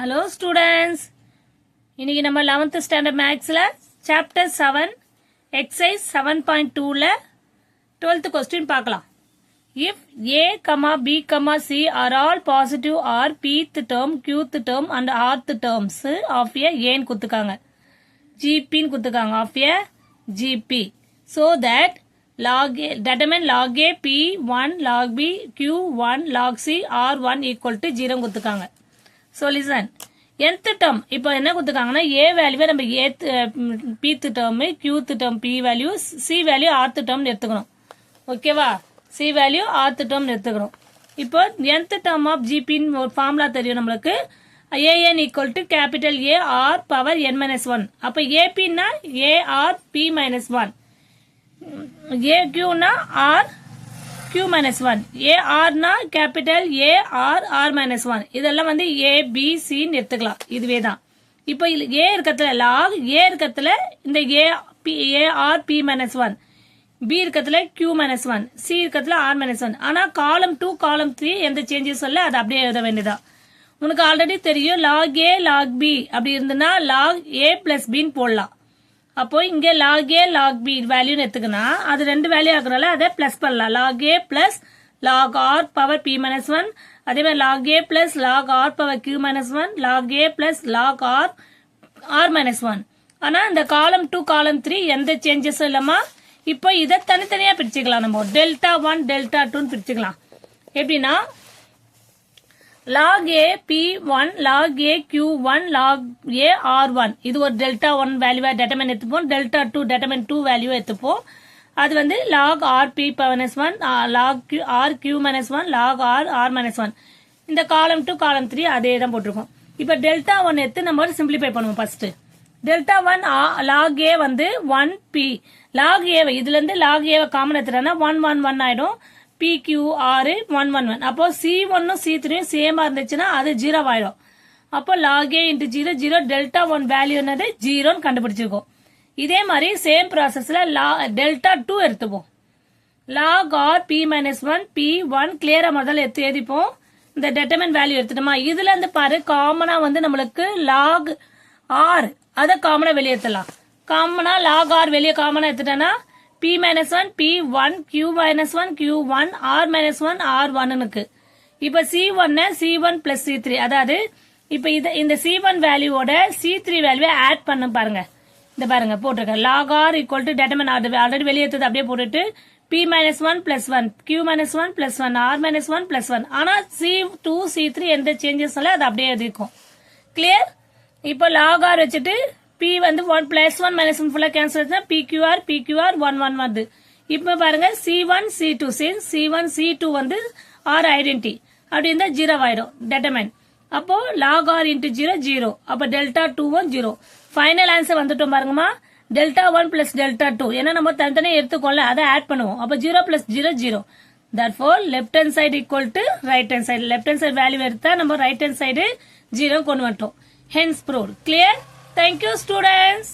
Hello students. இன்னைக்கு நம்ம 11th standard mathsல chapter 7 exercise 7.2ல 12th question பார்க்கலாம். If A, B, C are all positive or pth term, qth term and rth terms of a A ன்னு குத்துக்காங்க. GP ன்னு குத்துக்காங்க of a GP. So that log A, determine log A P1, log B Q1, log C R1 equal to 0 குத்துக்காங்க. So listen, nth term இப்போ என்ன கொடுத்துருக்காங்கன்னா a வேல்யூவை நம்ம pth term, qth term p value, c value rth term எடுத்துக்கணும். ஓகேவா? c value rth term எடுத்துக்கணும். இப்போ nth term of gp ன்னு ஒரு ஃபார்முலா தெரியும் நம்மளுக்கு. an equal to capital A r power n minus 1. அப்போ ap னா a r p minus 1. aq னா r q minus 1. AR னா capital A R R minus 1. இதெல்லாம் வந்து A, B, C ன்னு எடுத்துக்கலாம். இதுவே தான். இப்போ A இருக்கத்துல log, A இருக்கத்துல இந்த A R P minus 1. B இருக்கத்துல Q minus 1. C இருக்கத்துல R minus 1. ஆனா column 2, column 3 எந்த changes இல்ல, அது அப்படியே எழுத வேண்டியதா. உனக்கு ஆல்ரெடி தெரியும் log A, log B அப்படி இருந்துன்னா log A plus B ன்னு போடலாம். அப்போ இங்க log A, log B value எடுத்துக்கனா அது ரெண்டு வேல்யூ ஆகுறனால அதை பிளஸ் பண்ணலாம். log A plus log R power P minus 1, அதே மாதிரி log A plus log R power Q minus 1, log A plus log R minus 1. ஆனா இந்த column 2, column 3 எந்த சேஞ்சஸ் இல்லமா. இப்போ இதை தனித்தனியா பிரிச்சுக்கலாம். நம்ம டெல்டா 1, டெல்டா 2 பிரிச்சுக்கலாம். எப்படின்னா log A P1, log A Q1, log A R1 இது ஒரு டெல்டா 1 வேல்யூவா determine எடுத்துப்போம். டெல்டா 2 determine 2 வேல்யூ எடுத்துப்போம். அது வந்து log R P minus 1, log R Q minus 1, log R R minus 1. இந்த column 2, column 3 அதே தான் போட்டிருக்கோம். இப்போ டெல்டா 1 எடுத்து நம்ம சிம்பிளிஃபை பண்ணுவோம். ஃபர்ஸ்ட் டெல்டா 1 log A வந்து 1P. log A இதுல இருந்து log A காமன் எடுத்துட்டா 1 1 1 ஆயிடும். PQR 1 1 1. அப்போ C1 C3 சேமா இருந்துச்சுன்னா அது 0 ஆயிடும். அப்போ log A into 0 0 delta 1 value என்னது 0 கண்டுபிடிச்சிருக்கோம். இதே மாதிரி சேம் ப்ராசஸ்ல டெல்டா 2 எடுத்துப்போம். log R P minus 1 P1 கிளியரா முதல்ல எடுத்து எழுதிப்போம். இந்த determine வேல்யூ எடுத்துட்டோமா. இதுல இருந்து பாரு காமனா வந்து நம்மளுக்கு log R அத காமனா வெளியேற்றலாம். காமனா log R வெளியே காமனா எடுத்துட்டோம்னா P minus 1 P1, Q minus 1 Q1, R minus 1 R1 னுக்கு. இப்ப C1 C1 plus C3. அதாவது இப்ப இந்த C1 வேல்யூவோட C3 வேல்யூவை ஆட் பண்ண பாருங்க. இந்த பாருங்க போட்டிருக்க log R equal to determine already வெளியேற்றது அப்படியே போட்டுட்டு P minus 1 plus 1, Q minus 1 plus 1, R minus 1 plus 1. ஆனா C2, C3 எந்த சேஞ்சஸ் இல்ல, அது அப்படியே இருக்கும். கிளியர்? இப்ப log R வச்சுட்டு P வந்து 1 plus 1 minus 1 ஃபுல்லா கேன்சல் ஆச்சுன்னா PQR 1 1 வருது. இப்ப பாருங்க C1 C2 C1 C2 வந்து R ஐடென்டி அப்படி இருந்தா 0 ஆயிடும் determine. அப்போ log R into 0 0. அப்ப டெல்டா 2 0. ஃபைனல் ஆன்சர் வந்துட்டோம் பாருங்கம்மா. Delta 1 plus delta 2. ஏன்னா நம்ம தனித்தனியா எடுத்துக்கோல, அதை ஆட் பண்ணுவோம். அப்ப 0 plus 0 0. Therefore left hand side equal to right hand side. left hand side value எடுத்தா நம்ம right hand side 0 கொண்டு வந்துட்டோம். Hence proved. Clear? Thank you students.